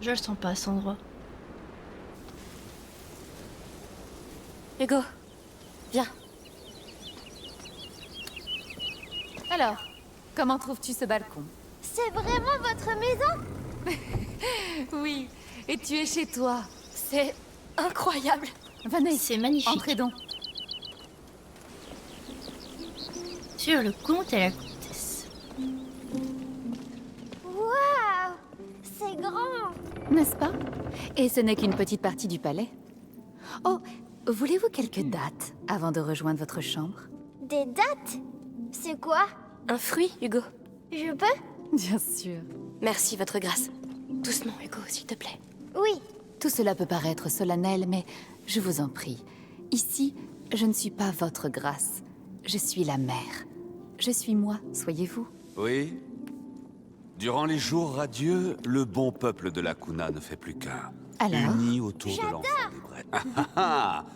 Je le sens pas, cet endroit. Hugo, viens. Alors, comment trouves-tu ce balcon? C'est vraiment votre maison? Oui, et tu es chez toi. C'est incroyable. Venez, C'est magnifique. entrez donc. Sur le comte et la comtesse. Waouh! C'est grand! N'est-ce pas? Et ce n'est qu'une petite partie du palais. Oh, voulez-vous quelques dates avant de rejoindre votre chambre? Des dates? C'est quoi? Un fruit, Hugo. Je peux? Bien sûr. Merci, votre grâce. Doucement, Hugo, s'il te plaît. Oui. Tout cela peut paraître solennel, mais je vous en prie. Ici, je ne suis pas votre grâce. Je suis la mère. Je suis moi, soyez-vous. Oui. Durant les jours radieux, le bon peuple de la Kuna ne fait plus qu'un. Alors? Uni autour de l'enfant des Brets.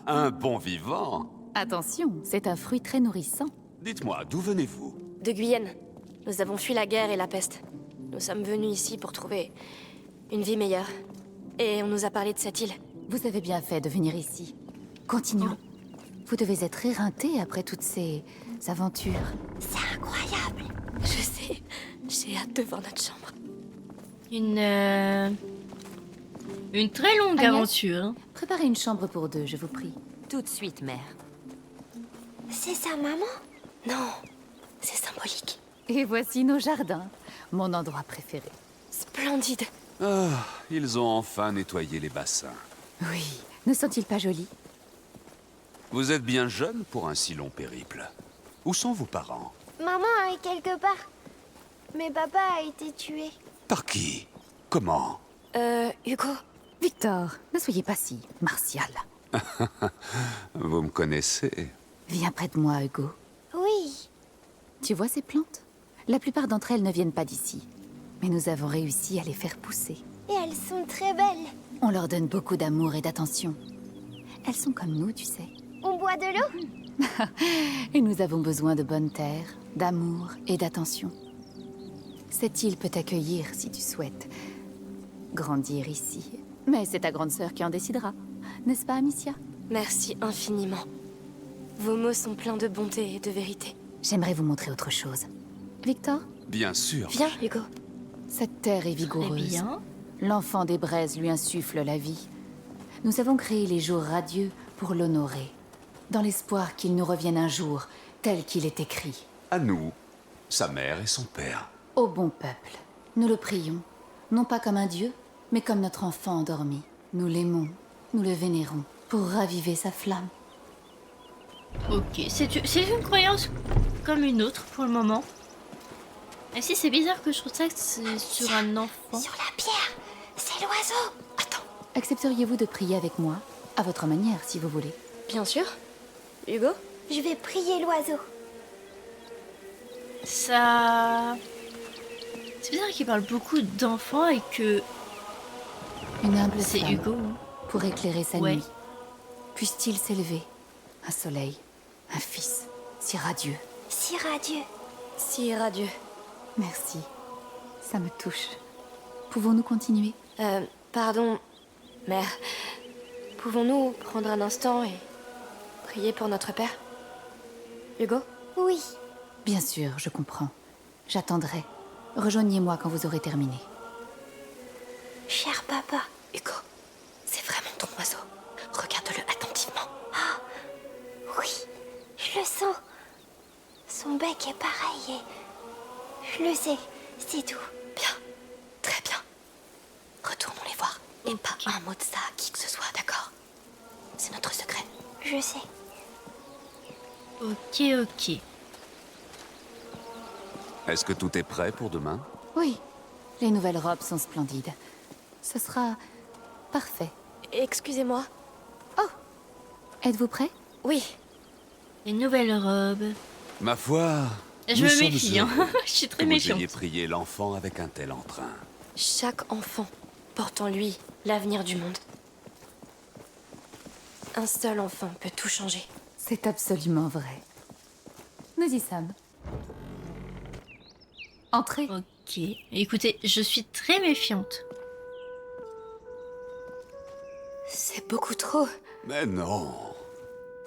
Un bon vivant. Attention, c'est un fruit très nourrissant. Dites-moi, d'où venez-vous? De Guyenne. Nous avons fui la guerre et la peste. Nous sommes venus ici pour trouver une vie meilleure. Et on nous a parlé de cette île. Vous avez bien fait de venir ici. Continuons. Vous devez être éreinté après toutes ces aventures. C'est incroyable. Je sais. J'ai hâte de voir notre chambre. Une très longue Agnès? aventure. Hein. Préparez une chambre pour deux, je vous prie. Tout de suite, mère. C'est sa maman? Non, c'est symbolique. Et voici nos jardins, mon endroit préféré. Splendide. Ah, ils ont enfin nettoyé les bassins. Oui, ne sont-ils pas jolis? Vous êtes bien jeune pour un si long périple. Où sont vos parents? Maman est quelque part. Mais papa a été tué. Par qui? Comment? Hugo. Victor, ne soyez pas si martial. Vous me connaissez. Viens près de moi, Hugo. Oui. Tu vois ces plantes? La plupart d'entre elles ne viennent pas d'ici. Mais nous avons réussi à les faire pousser. Et elles sont très belles. On leur donne beaucoup d'amour et d'attention. Elles sont comme nous, tu sais. On boit de l'eau? Et nous avons besoin de bonnes terres, d'amour et d'attention. Cette île peut t'accueillir si tu souhaites grandir ici. Mais c'est ta grande sœur qui en décidera. N'est-ce pas, Amicia? Merci infiniment. Vos mots sont pleins de bonté et de vérité. J'aimerais vous montrer autre chose. Victor, Bien sûr. Viens, Hugo. cette terre est Très vigoureuse. bien. L'enfant des braises lui insuffle la vie. Nous avons créé les jours radieux pour l'honorer, dans l'espoir qu'il nous revienne un jour, tel qu'il est écrit. À nous, sa mère et son père. Ô bon peuple, nous le prions, non pas comme un dieu, mais comme notre enfant endormi. Nous l'aimons, nous le vénérons, pour raviver sa flamme. Ok, c'est une croyance comme une autre pour le moment. Et si c'est bizarre que je trouve ça que c'est sur un enfant. Sur la pierre. C'est l'oiseau. Attends. Accepteriez-vous de prier avec moi, à votre manière, si vous voulez? Bien sûr. Hugo? Je vais prier l'oiseau. Ça... C'est bizarre qu'il parle beaucoup d'enfants et que Une humble c'est flamme Hugo. Hein. pour éclairer sa Ouais. nuit. Puisse-t-il s'élever? Un soleil, un fils, si radieux. Si radieux. Si radieux. Merci, ça me touche. Pouvons-nous continuer? Pardon, mère. Pouvons-nous prendre un instant et prier pour notre père? Hugo? Oui. Bien sûr, je comprends. J'attendrai. Rejoignez-moi quand vous aurez terminé. Cher papa. Hugo, c'est vraiment ton oiseau. Regarde-le attentivement. Oui. Je le sens. Son bec est pareil et... Je le sais. C'est tout. Bien, très bien. Retournons les voir. Et pas un mot de ça à qui que ce soit, d'accord? C'est notre secret. Je sais. Ok, ok. Est-ce que tout est prêt pour demain? Oui, les nouvelles robes sont splendides. Ce sera parfait. Excusez-moi. Êtes-vous prêt? Oui, Les nouvelles robes. Ma foi, Je nous me sommes méfie, hein. heureux Je suis que très vous méfiante. ayez prié l'enfant avec un tel entrain. chaque enfant porte en lui l'avenir du monde. Un seul enfant peut tout changer. C'est absolument vrai. Nous y sommes. Entrez. Ok. Écoutez, je suis très méfiante. C'est beaucoup trop. Mais non.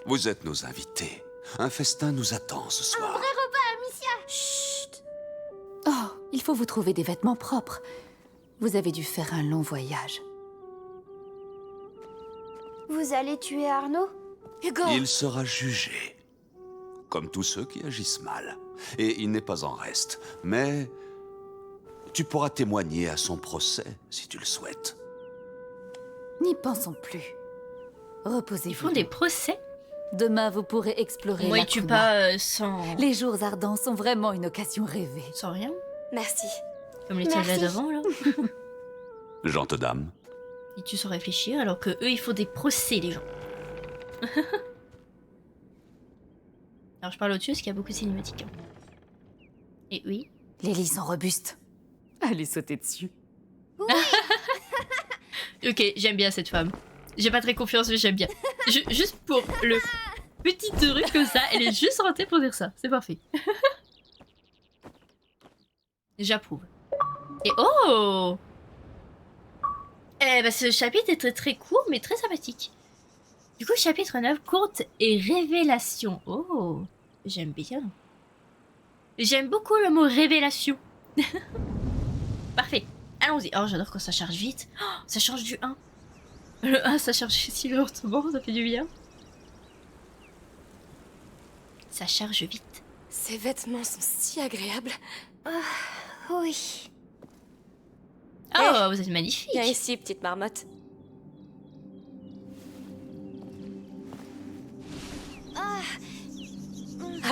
Vous êtes nos invités. Un festin nous attend ce soir. Chut. Oh, il faut vous trouver des vêtements propres. Vous avez dû faire un long voyage. Vous allez tuer Arnaud? Hugo. Il sera jugé. Comme tous ceux qui agissent mal. Et il n'est pas en reste. Mais tu pourras témoigner à son procès, si tu le souhaites. N'y pensons plus. Ils Reposez-vous. font des procès. Demain, vous pourrez explorer Moi, la ils tuent Kuna. pas sans... Les jours ardents sont vraiment une occasion rêvée. sans rien. Merci. Comme les Merci. soldats d'avant, là. Gente dame. Ils tuent sans réfléchir, alors que eux, ils font des procès, les gens. Alors, je parle au-dessus, parce qu'il y a beaucoup de cinématiques. hein. Et oui. Les lits sont robustes. Allez sauter dessus. Ok, j'aime bien cette femme. J'ai pas très confiance, mais j'aime bien. Juste pour le petit truc comme ça, elle est juste rentrée pour dire ça. C'est parfait. J'approuve. Et oh! Eh ben, ce chapitre est très très court, mais très sympathique. Du coup, chapitre 9, conte et révélation. Oh! J'aime bien. J'aime beaucoup le mot révélation. Parfait. Allons-y. Oh, j'adore quand ça charge vite. Oh, ça change du 1. Le 1, ça charge si lentement, ça fait du bien. Ça charge vite. Ces vêtements sont si agréables. Oui. Oh, vous êtes magnifique. Viens ici, petite marmotte.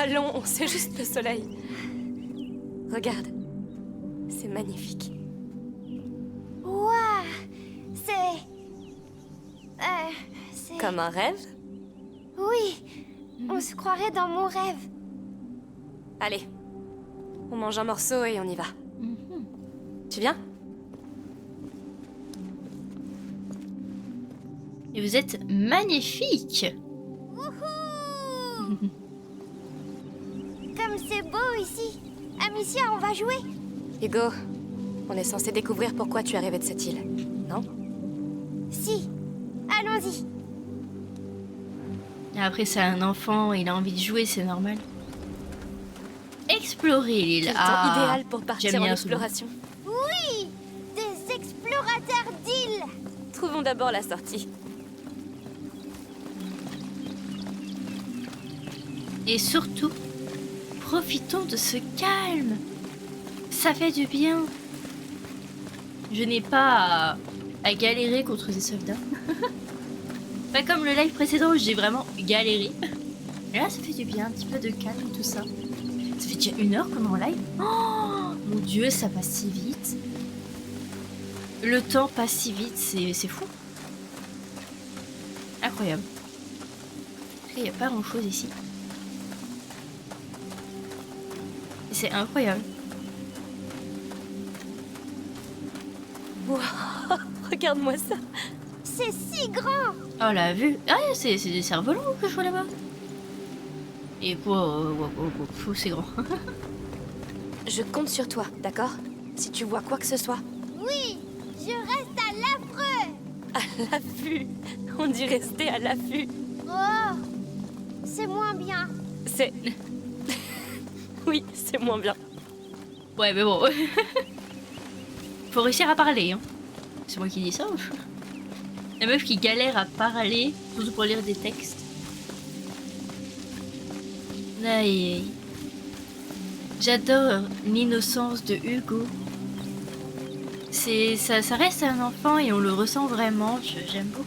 Allons, c'est juste le soleil. Regarde. C'est magnifique. Ouah. C'est... c'est... Comme un rêve. Oui. On se croirait dans mon rêve. Allez. On mange un morceau et on y va. Mhm. Tu viens? Et vous êtes magnifique. Comme c'est beau ici. Amicia, on va jouer. Hugo, on est censé découvrir pourquoi tu es arrivé de cette île, non? Si. Allons-y. Et après, c'est un enfant, il a envie de jouer, c'est normal. Explorer l'île. Quel temps Ah, idéal pour partir j'aime en bien ce mot. exploration. Oui. Des explorateurs d'îles. Trouvons d'abord la sortie. Et surtout, profitons de ce calme. Ça fait du bien. Je n'ai pas à galérer contre des soldats. Pas comme le live précédent où j'ai vraiment galéré. Et là, ça fait du bien, un petit peu de calme et tout ça. Ça fait déjà 1 heure qu'on est en live. Oh mon dieu, ça passe si vite. Le temps passe si vite, c'est fou. Incroyable. Il n'y a pas grand chose ici. C'est incroyable. Wow, regarde-moi ça. C'est si grand. Oh la vue. Ah c'est des cerfs-volants que je vois là-bas. Et c'est grand. Je compte sur toi, d'accord? Si tu vois quoi que ce soit. Oui. Je reste à l'affreux. À l'affût. On dit rester à l'affût. Oh. C'est moins bien. C'est... Oui, c'est moins bien. Ouais mais bon. Faut réussir à parler hein. C'est moi qui dis ça. La meuf qui galère à parler, surtout pour lire des textes. Aïe, aïe. J'adore l'innocence de Hugo. Ça reste un enfant et on le ressent vraiment. J'aime beaucoup.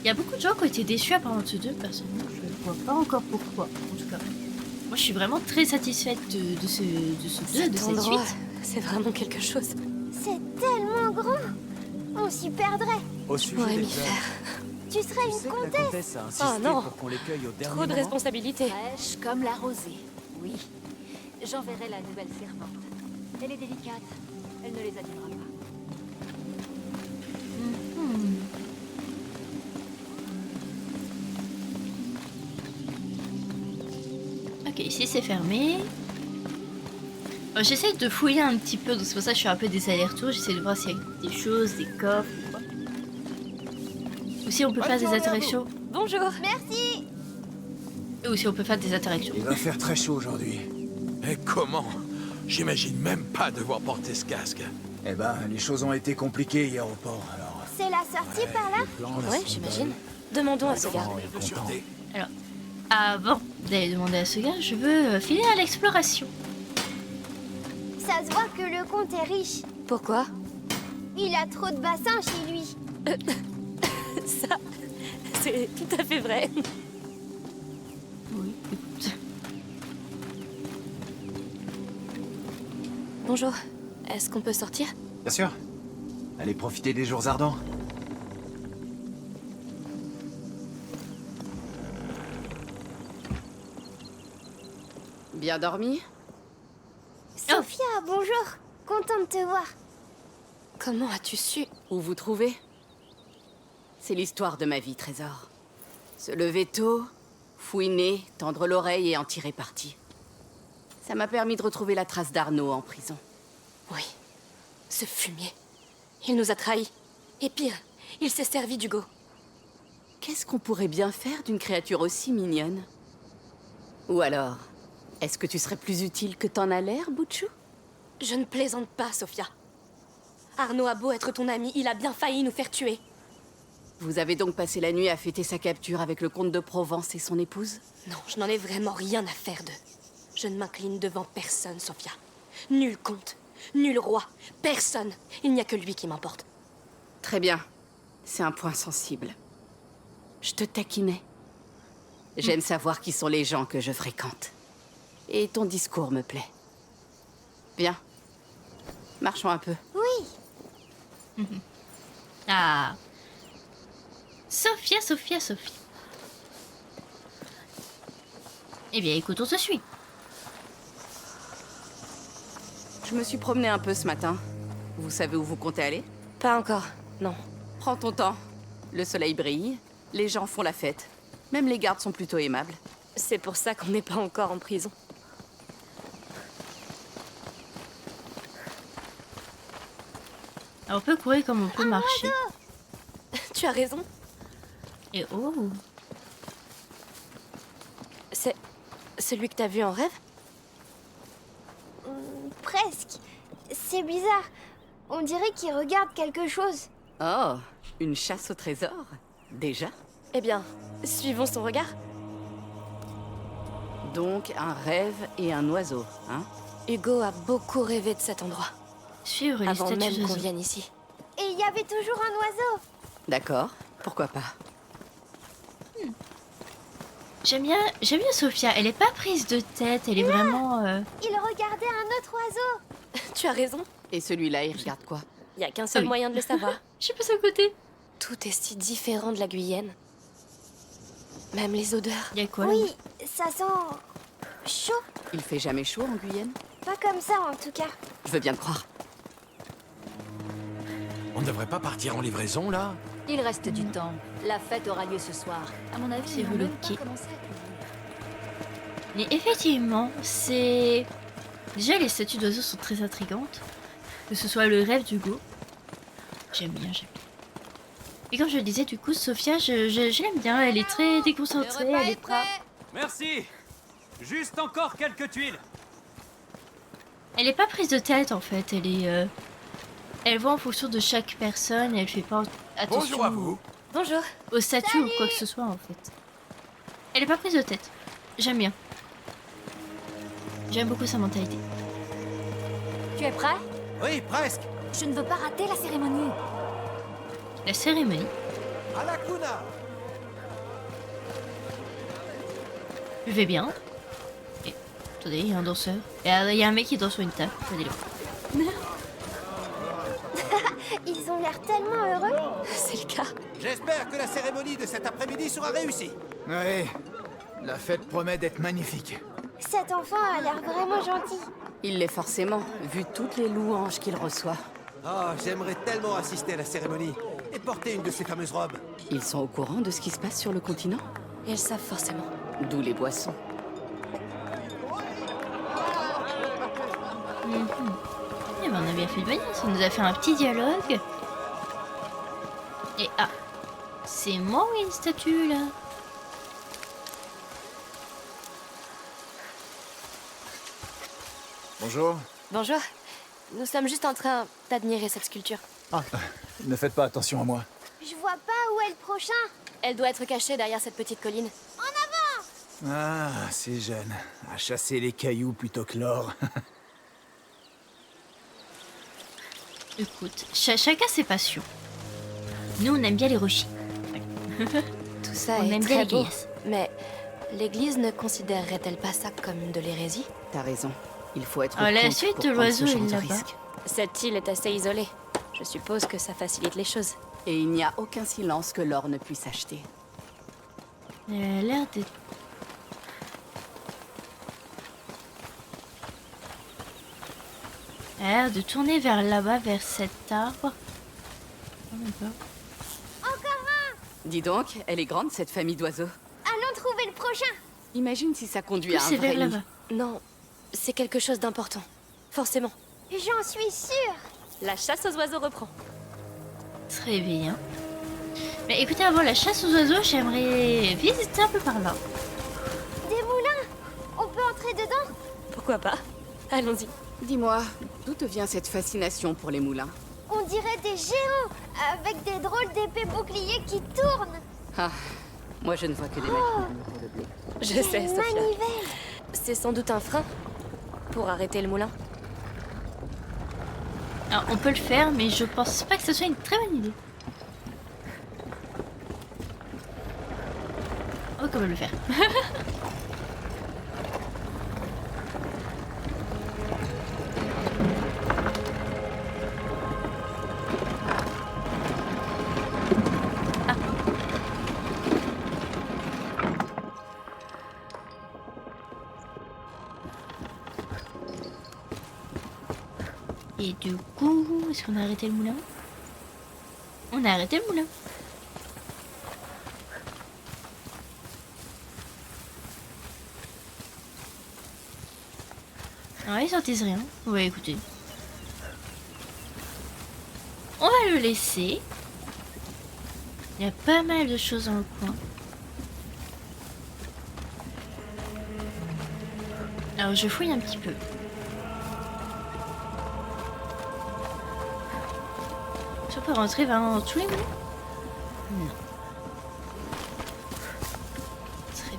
Il y a beaucoup de gens qui ont été déçus apparemment de ce 2. Personnellement, je ne vois pas encore pourquoi. En tout cas, moi je suis vraiment très satisfaite de ce 2, de Cet cette endroit, suite. c'est vraiment quelque chose. C'est tellement grand. On s'y perdrait. Au Je sujet pourrais des m'y œuvres, faire. Tu serais tu une sais que la comtesse. comtesse a insisté Oh non. pour qu'on les cueille au dernier Trop de moment. responsabilités. Fraîche comme la rosée, oui. J'enverrai la nouvelle servante. Elle est délicate. Elle ne les abîmera pas. Ok, ici c'est fermé. J'essaie de fouiller un petit peu, donc c'est pour ça que je fais un peu des allers-retours. J'essaie de voir s'il y a des choses, des coffres ou quoi. Ou si on peut faire des interactions. Bonjour. Merci. Ou si on peut faire des interactions. Il va faire très chaud aujourd'hui. Et comment? J'imagine même pas devoir porter ce casque. Eh ben, les choses ont été compliquées hier au port, alors... C'est la sortie par là? Ouais, j'imagine. Demandons à ce gars. De sûreté. Alors, avant d'aller demander à ce gars, je veux finir l'exploration. Ça se voit que le comte est riche. Pourquoi? Il a trop de bassins chez lui. Ça, c'est tout à fait vrai. Oui, écoute. Bonjour. Est-ce qu'on peut sortir? Bien sûr. Allez profiter des jours ardents. Bien dormi? Sophia, bonjour. Content de te voir. Comment as-tu su? Où vous trouvez? C'est l'histoire de ma vie, Trésor. Se lever tôt, fouiner, tendre l'oreille et en tirer parti. Ça m'a permis de retrouver la trace d'Arnaud en prison. Oui. Ce fumier. Il nous a trahis. Et pire, il s'est servi d'Hugo. Qu'est-ce qu'on pourrait bien faire d'une créature aussi mignonne? Ou alors, est-ce que tu serais plus utile que t'en as l'air, Butchou? Je ne plaisante pas, Sophia. Arnaud a beau être ton ami, il a bien failli nous faire tuer. Vous avez donc passé la nuit à fêter sa capture avec le comte de Provence et son épouse? Non, je n'en ai vraiment rien à faire d'eux. Je ne m'incline devant personne, Sophia. Nul comte, nul roi, personne. Il n'y a que lui qui m'importe. Très bien. C'est un point sensible. Je te taquinais. J'aime savoir qui sont les gens que je fréquente. Et ton discours me plaît. Bien. Marchons un peu. Oui. Ah. Sophia, Sophia, Sophia. Eh bien, écoute, on te suit. Je me suis promenée un peu ce matin. Vous savez où vous comptez aller? Pas encore, non. Prends ton temps. Le soleil brille, les gens font la fête. Même les gardes sont plutôt aimables. C'est pour ça qu'on n'est pas encore en prison. Alors, on peut courir comme on peut marcher. Tu as raison. Et oh. C'est celui que t'as vu en rêve? Presque. C'est bizarre. On dirait qu'il regarde quelque chose. Oh, une chasse au trésor? Déjà? Eh bien, suivons son regard. Donc un rêve et un oiseau, hein? Hugo a beaucoup rêvé de cet endroit. Suivre les Avant statues même qu'on d'oiseaux. vienne ici. Et il y avait toujours un oiseau. D'accord, pourquoi pas? J'aime bien Sophia. Elle est pas prise de tête. Elle est vraiment. Il regardait un autre oiseau. Tu as raison. Et celui-là, il regarde quoi? Il n'y a qu'un seul Ah oui. moyen de le savoir. Je suis pas à côté. Tout est si différent de la Guyenne. Même les odeurs. Il y a quoi là Oui, ça sent chaud. Il fait jamais chaud en Guyenne? Pas comme ça en tout cas. Je veux bien te croire. On ne devrait pas partir en livraison, là? Il reste du temps. La fête aura lieu ce soir. À mon avis, C'est ils n'ont même reloqué. pas commencé à cuisiner. Mais effectivement, c'est. Déjà, les statues d'oiseaux sont très intrigantes. Que ce soit le rêve d'Hugo. J'aime bien, j'aime bien. Et comme je le disais, du coup, Sophia, je l'aime bien. Elle est très déconcentrée. Elle est pas. Merci. Juste encore quelques tuiles. Elle est pas prise de tête en fait. Elle est. Elle voit en fonction de chaque personne. Et elle fait pas attention Bonjour à vous. Bonjour. aux statues ou quoi que ce soit en fait. Elle est pas prise de tête. J'aime bien. J'aime beaucoup sa mentalité. Tu es prêt? Oui, presque. Je ne veux pas rater la cérémonie. La cérémonie. À la Kuna. Je vais bien. Et, attendez, il y a un danseur. Et il y a un mec qui danse sur une table. Regardez-le. Ils ont l'air tellement heureux. C'est le cas. J'espère que la cérémonie de cet après-midi sera réussie. Ouais, la fête promet d'être magnifique. Cet enfant a l'air vraiment gentil. Il l'est forcément, vu toutes les louanges qu'il reçoit. Oh, j'aimerais tellement assister à la cérémonie et porter une de ces fameuses robes. Ils sont au courant de ce qui se passe sur le continent? Ils savent forcément. D'où les boissons. Eh ben, on a bien fait de venir. Ça nous a fait un petit dialogue. Et ah, C'est moi ou une statue là? Bonjour. Bonjour. Nous sommes juste en train d'admirer cette sculpture. Ah, ne faites pas attention à moi. Je vois pas où est le prochain. Elle doit être cachée derrière cette petite colline. Ah, c'est jeune. À chasser les cailloux plutôt que l'or. Écoute, chacun ses passions. Nous, on aime bien les rochers. Tout ça On est aime bien très les beau. glaces. Mais l'Église ne considérerait-elle pas ça comme de l'hérésie? T'as raison. Il faut être Ah, la contre suite pour de prendre ce l'oiseau genre est de là-bas. risque. Cette île est assez isolée. Je suppose que ça facilite les choses. Et il n'y a aucun silence que l'or ne puisse acheter. Elle a l'air d'être... Elle a l'air de tourner vers là-bas, vers cet arbre. Oh, même pas. Dis donc, elle est grande cette famille d'oiseaux. Allons trouver le prochain. Imagine si ça conduit à un C'est vrai vers nid. là-bas. Non, c'est quelque chose d'important. Forcément. J'en suis sûre. La chasse aux oiseaux reprend. Très bien. Mais écoutez, avant la chasse aux oiseaux, j'aimerais visiter un peu par là. Des moulins. On peut entrer dedans? Pourquoi pas? Allons-y. Dis-moi, d'où te vient cette fascination pour les moulins? On dirait des géants avec des drôles d'épées boucliers qui tournent. Ah, moi je ne vois que des machines pour le blé. Je sais, Des Sophia. manivelles. C'est sans doute un frein pour arrêter le moulin. Alors, on peut le faire, mais je pense pas que ce soit une très bonne idée. Oh, comment le faire? Et du coup, est-ce qu'on a arrêté le moulin? On a arrêté le moulin. Ouais, ils sortissent rien. Ouais, écoutez. On va le laisser. Il y a pas mal de choses dans le coin. Alors, je fouille un petit peu. On peut rentrer dans tous les moulins? Non. Très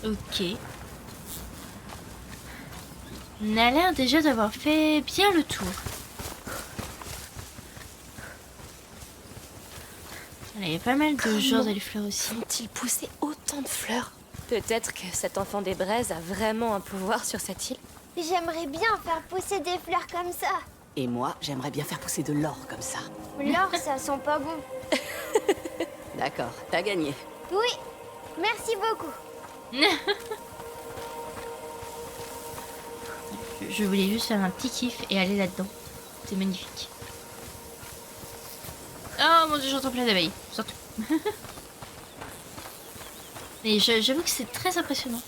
bien. Ok. On a l'air déjà d'avoir fait bien le tour. Il y a pas mal de genres de fleurs aussi. Ont-ils poussé autant de fleurs? Peut-être que cet enfant des braises a vraiment un pouvoir sur cette île. J'aimerais bien faire pousser des fleurs comme ça. Et moi, j'aimerais bien faire pousser de l'or comme ça. L'or, ça sent pas bon. D'accord, t'as gagné. Oui, merci beaucoup. Je voulais juste faire un petit kiff et aller là-dedans. C'est magnifique. Oh mon dieu, j'entends plein d'abeilles. Surtout. Mais j'avoue que c'est très impressionnant.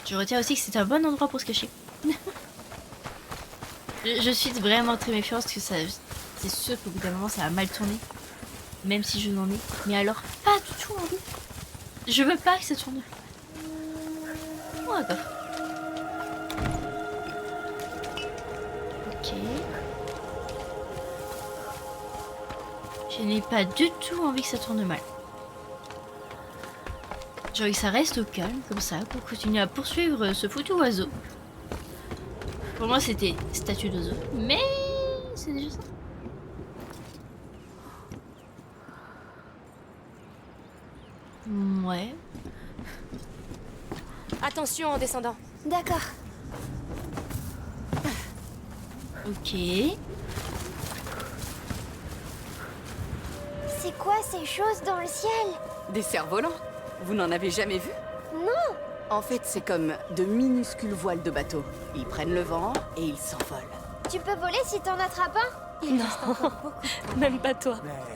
Je retiens aussi que c'est un bon endroit pour se cacher. je suis vraiment très méfiante parce que ça, c'est sûr qu'au bout d'un moment ça va mal tourner. Même si je n'en ai. Mais alors, pas du tout envie. Je veux pas que ça tourne. Oh, d'accord. Ok. Je n'ai pas du tout envie que ça tourne mal. J'ai envie que ça reste au calme, comme ça, pour continuer à poursuivre ce foutu oiseau. Pour moi, c'était statue d'oiseau. Mais c'est déjà ça. Ouais. Attention en descendant. D'accord. Ok. C'est quoi ces choses dans le ciel? Des cerfs-volants? Vous n'en avez jamais vu? Non. En fait, c'est comme de minuscules voiles de bateau. Ils prennent le vent et ils s'envolent. Tu peux voler si t'en attrapes un? Non, même pas toi.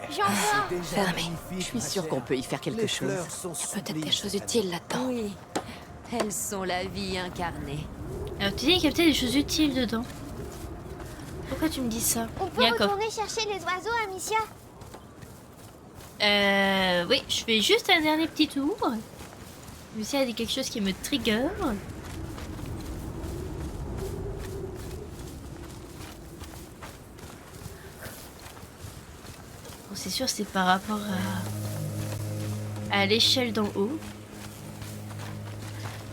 J'en veux un. C'est déjà Fermé. magnifique, Je suis ma sûre chère. qu'on peut y faire quelque Les chose. fleurs sont Il y a peut-être sublimes, des choses cette utiles là-dedans. Oui, elles sont la vie incarnée. Alors tu dis qu'il y a peut-être des choses utiles dedans. Pourquoi tu me dis ça? On Il peut y a un coffre. retourner chercher les oiseaux, Amicia? Oui, je fais juste un dernier petit tour. Mais s'il y a quelque chose qui me trigger. Bon, c'est sûr, c'est par rapport à l'échelle d'en haut.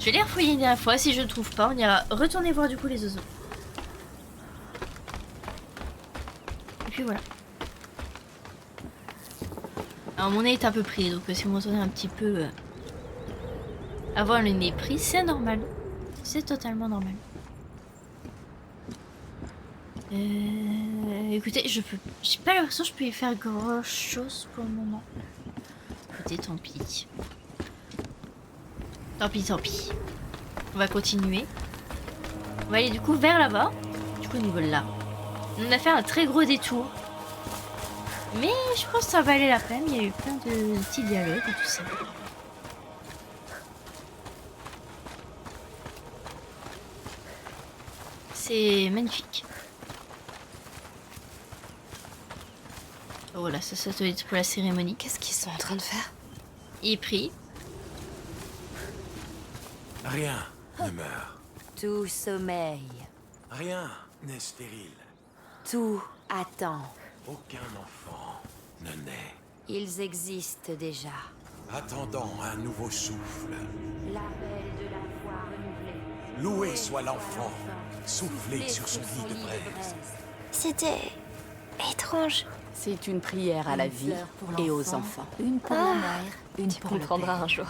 Je vais les refouiller une dernière fois. Si je ne trouve pas, on ira retourner voir du coup les oiseaux. Et puis voilà. Alors mon nez est un peu pris, donc si vous m'entendez un petit peu avoir le nez pris, c'est normal. C'est totalement normal. Écoutez, j'ai pas l'impression que je peux y faire grand chose pour le moment. Écoutez, tant pis. Tant pis, tant pis. On va continuer. On va aller du coup vers là-bas. Du coup, au niveau de là. On a fait un très gros détour. Mais je pense que ça valait la peine. Il y a eu plein de petits dialogues et tout ça. C'est magnifique. Oh voilà, ça doit être pour la cérémonie. Qu'est-ce qu'ils sont en train de faire? Il prie. Rien ne meurt. Tout sommeil. Rien n'est stérile. Tout attend. Aucun enfant ne naît. Ils existent déjà. Attendant un nouveau souffle. L'appel de la foi renouvelée. Loué soit l'enfant, soufflé sur son lit de braise. C'était étrange. C'est une prière à la vie fleur pour et aux l'enfant. enfants. Une pour la mère, une Tu pour le comprendras père. un jour.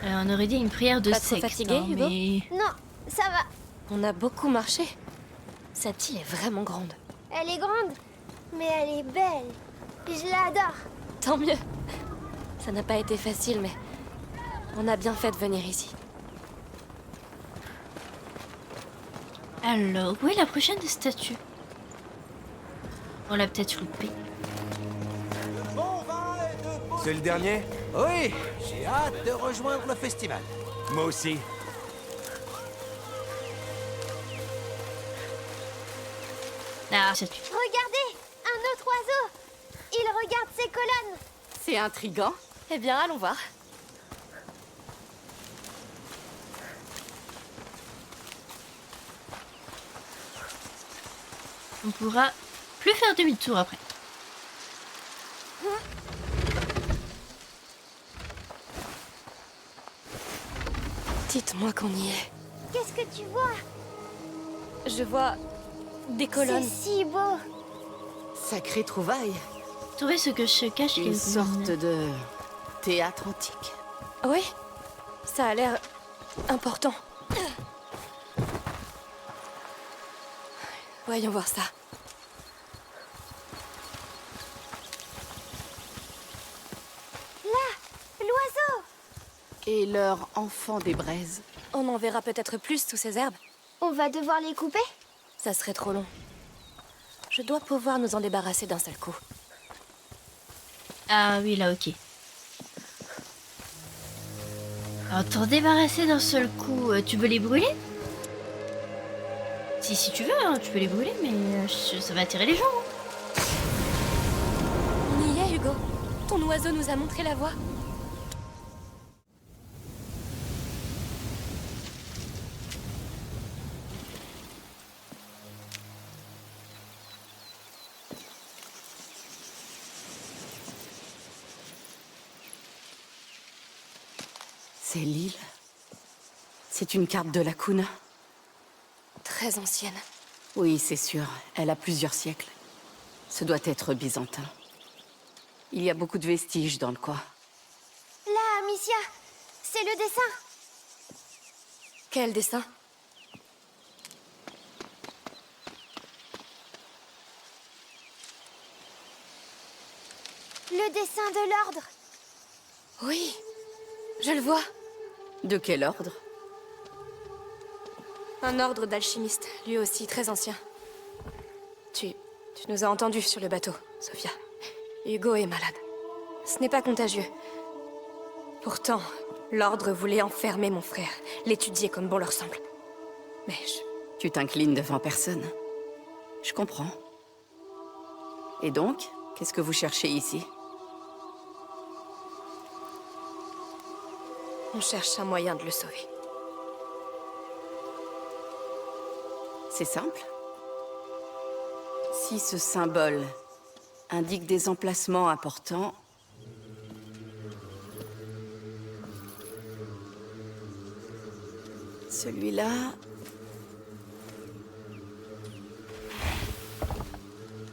On aurait dit une prière de Pas trop secte. fatigué, hein, Hugo mais... Non, ça va. On a beaucoup marché. Cette île est vraiment grande. Elle est grande, mais elle est belle. Je l'adore. Tant mieux. Ça n'a pas été facile, mais on a bien fait de venir ici. Alors, où est la prochaine statue? On l'a peut-être loupé. C'est le dernier? Oui, j'ai hâte de rejoindre le festival. Moi aussi. Ah, statue. Regardez, un autre oiseau. Il regarde ses colonnes. C'est intriguant. Eh bien, allons voir. On pourra plus faire demi-tour après. Dites-moi qu'on y est. Qu'est-ce que tu vois? Je vois des C'est colonnes. si beau. Sacrée trouvaille. Trouver ce que se cache Une quelque sorte de théâtre antique. Oui, ça a l'air important. Voyons voir ça. L'oiseau. Et leur enfant des braises. On en verra peut-être plus sous ces herbes. On va devoir les couper? Ça serait trop long. Je dois pouvoir nous en débarrasser d'un seul coup. Ah oui, là, ok. Alors, t'en débarrasser d'un seul coup, tu veux les brûler? Si tu veux, hein, tu peux les brûler, mais ça va attirer les gens. Hein. On y est, Hugo. Ton oiseau nous a montré la voie. C'est l'île. C'est une carte de la Kuna. Très ancienne. Oui, c'est sûr. Elle a plusieurs siècles. Ce doit être byzantin. Il y a beaucoup de vestiges dans le coin. Là, Amicia, c'est le dessin. Quel dessin? Le dessin de l'ordre. Oui, je le vois. De quel ordre? Un ordre d'alchimistes, lui aussi très ancien. Tu nous as entendus sur le bateau, Sophia. Hugo est malade. Ce n'est pas contagieux. Pourtant, L'ordre voulait enfermer mon frère, l'étudier comme bon leur semble. Mais Tu t'inclines devant personne. Je comprends. Et donc, qu'est-ce que vous cherchez ici? on cherche un moyen de le sauver. C'est simple. Si ce symbole indique des emplacements importants, celui-là...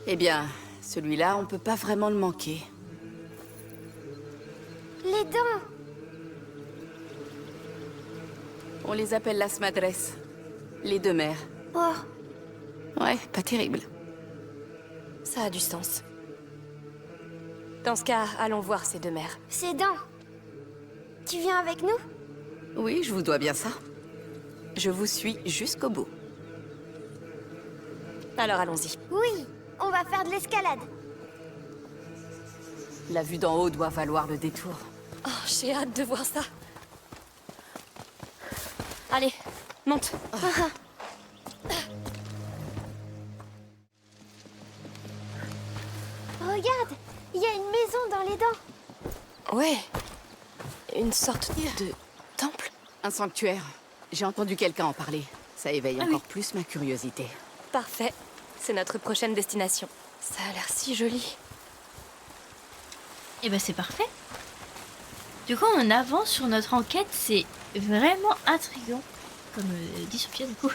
Eh bien, celui-là, on peut pas vraiment le manquer. Les dents! On les appelle las madres, les deux mères. Oh, Ouais, pas terrible. Ça a du sens. Dans ce cas, allons voir ces deux mères. ces dents! Tu viens avec nous? Oui, je vous dois bien ça. Je vous suis jusqu'au bout. Alors allons-y. Oui, on va faire de l'escalade. La vue d'en haut doit valoir le détour. Oh, j'ai hâte de voir ça. Allez, monte. Regarde, il y a une maison dans les dents. Ouais. Une sorte de temple. Un sanctuaire. J'ai entendu quelqu'un en parler. Ça éveille encore plus ma curiosité. Parfait. C'est notre prochaine destination. Ça a l'air si joli. Et ben c'est parfait. Du coup, on avance sur notre enquête. C'est vraiment intriguant. Comme dit Sophia, du coup.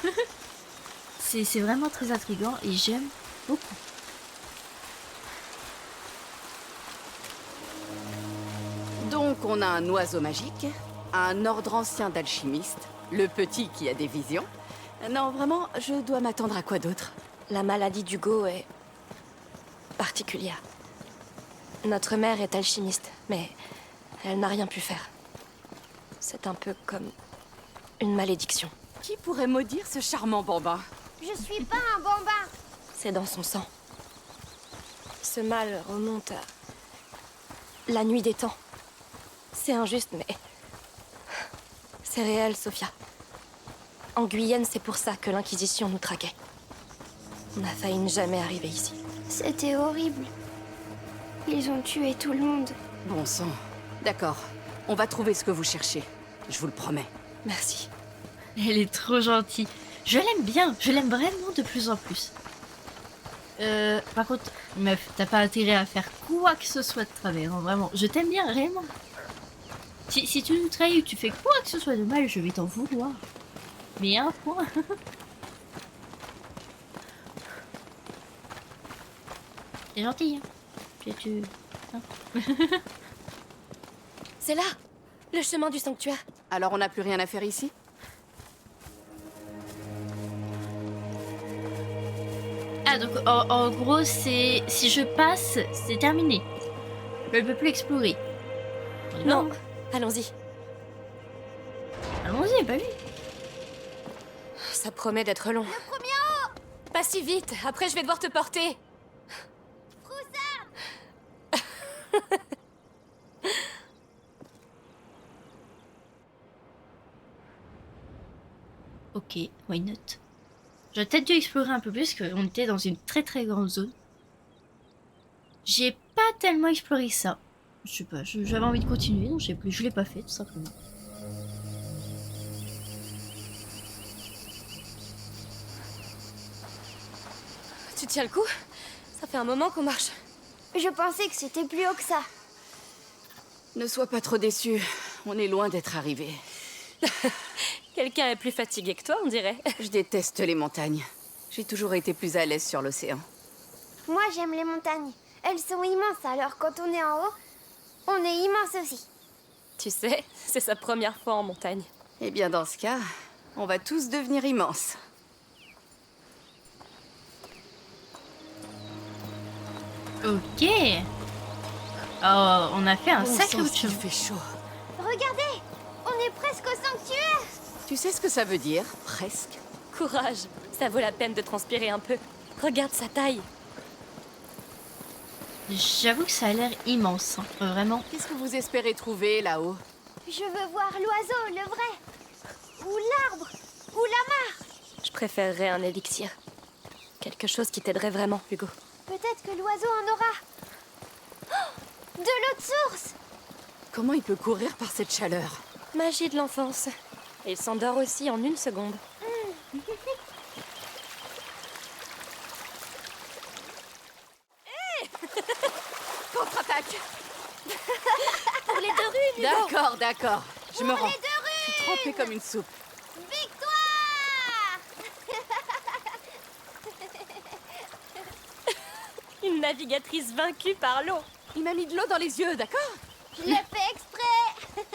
c'est vraiment très intriguant et j'aime beaucoup. Donc, on a un oiseau magique, un ordre ancien d'alchimistes, le petit qui a des visions. Non, vraiment, je dois m'attendre à quoi d'autre? La maladie d'Hugo est particulière. Notre mère est alchimiste, mais elle n'a rien pu faire. C'est un peu comme une malédiction. Qui pourrait maudire ce charmant bambin? Je suis pas un bambin. C'est dans son sang. Ce mal remonte à la nuit des temps. C'est injuste, mais c'est réel, Sophia. En Guyenne, c'est pour ça que l'Inquisition nous traquait. On a failli ne jamais arriver ici. C'était horrible. Ils ont tué tout le monde. Bon sang. D'accord. On va trouver ce que vous cherchez. Je vous le promets. Merci. Elle est trop gentille. Je l'aime bien. Je l'aime vraiment de plus en plus. Par contre, meuf, t'as pas intérêt à faire quoi que ce soit de travers, hein, vraiment. Je t'aime bien, réellement. Si tu nous trahis ou tu fais quoi que ce soit de mal, je vais t'en vouloir. Mais un point. T'es gentille, hein. Puis tu... hein. C'est là, le chemin du sanctuaire. Alors, on n'a plus rien à faire ici? Ah, donc en gros, c'est... Si je passe, c'est terminé. Je ne peux plus explorer. On y va. Non, allons-y. Allons-y, bah oui. Ça promet d'être long. Le premier en haut! Pas si vite, après je vais devoir te porter. Ok, why not? J'aurais peut-être dû explorer un peu plus, parce qu'on était dans une très très grande zone. J'ai pas tellement exploré ça. Je sais pas, j'avais envie de continuer, donc je l'ai pas fait, tout simplement. Tu tiens le coup? Ça fait un moment qu'on marche. Je pensais que c'était plus haut que ça. Ne sois pas trop déçu. On est loin d'être arrivé. Quelqu'un est plus fatigué que toi, on dirait. Je déteste les montagnes. J'ai toujours été plus à l'aise sur l'océan. Moi, j'aime les montagnes. Elles sont immenses, alors quand on est en haut, on est immense aussi. Tu sais, c'est sa première fois en montagne. Eh bien, dans ce cas, on va tous devenir immenses. Ok. Oh, on a fait un sacré bout de Il chemin. fait chaud. Regardez, on est presque au sanctuaire. Tu sais ce que ça veut dire? Presque. Courage, ça vaut la peine de transpirer un peu. Regarde sa taille. J'avoue que ça a l'air immense, hein, vraiment. Qu'est-ce que vous espérez trouver là-haut? Je veux voir l'oiseau, le vrai. Ou l'arbre. Ou la mare. Je préférerais un élixir. Quelque chose qui t'aiderait vraiment, Hugo. Peut-être que l'oiseau en aura. Oh, de l'eau de source. Comment il peut courir par cette chaleur? Magie de l'enfance. Et il s'endort aussi en 1 seconde. Contre-attaque! Pour les 2 rues, Hugo. D'accord, d'accord. Je me Pour rends. les 2 rues. Je suis trempée comme une soupe. Victoire. Une navigatrice vaincue par l'eau. Il m'a mis de l'eau dans les yeux, d'accord? Je l'ai fait exprès.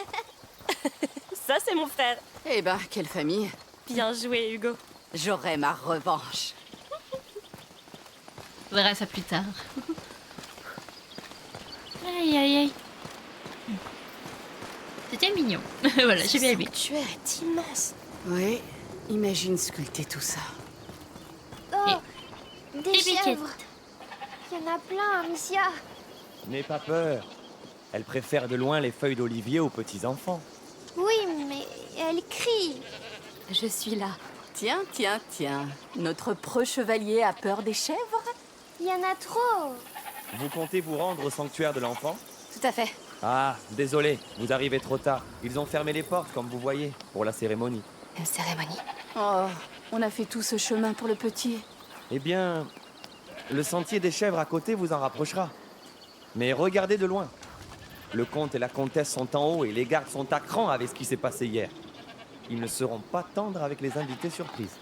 Ça, c'est mon frère. Eh ben, quelle famille. Bien joué, Hugo. J'aurai ma revanche. On verra ça plus tard. Aïe aïe aïe. C'était mignon. Voilà, j'ai bien aimé. Le sanctuaire est immense. Oui, imagine sculpter tout ça. Oh, des piquettes. chèvres. Il y en a plein, Amicia. N'aie pas peur. Elle préfère de loin les feuilles d'olivier aux petits-enfants. Oui, mais elle crie. Je suis là. Tiens, tiens, tiens. Notre preux chevalier a peur des chèvres? Il y en a trop. Vous comptez vous rendre au sanctuaire de l'enfant? Tout à fait. Ah, désolé, vous arrivez trop tard. Ils ont fermé les portes, comme vous voyez, pour la cérémonie. Une cérémonie. Oh, on a fait tout ce chemin pour le petit. Eh bien, le sentier des chèvres à côté vous en rapprochera. Mais regardez de loin. Le comte et la comtesse sont en haut et les gardes sont à cran avec ce qui s'est passé hier. Ils ne seront pas tendres avec les invités surprises.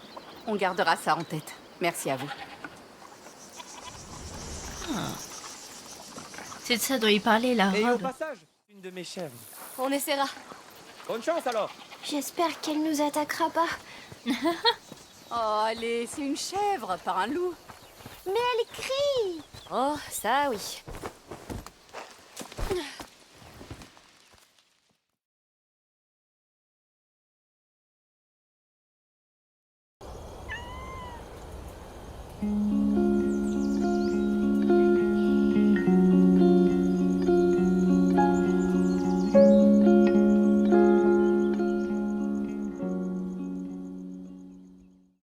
On gardera ça en tête. Merci à vous. C'est de ça dont il parlait, la Et au robe. passage, une de mes chèvres. On essaiera. Bonne chance alors! J'espère qu'elle nous attaquera pas. Oh, allez, c'est une chèvre, pas un loup. Mais elle crie. Oh, ça oui.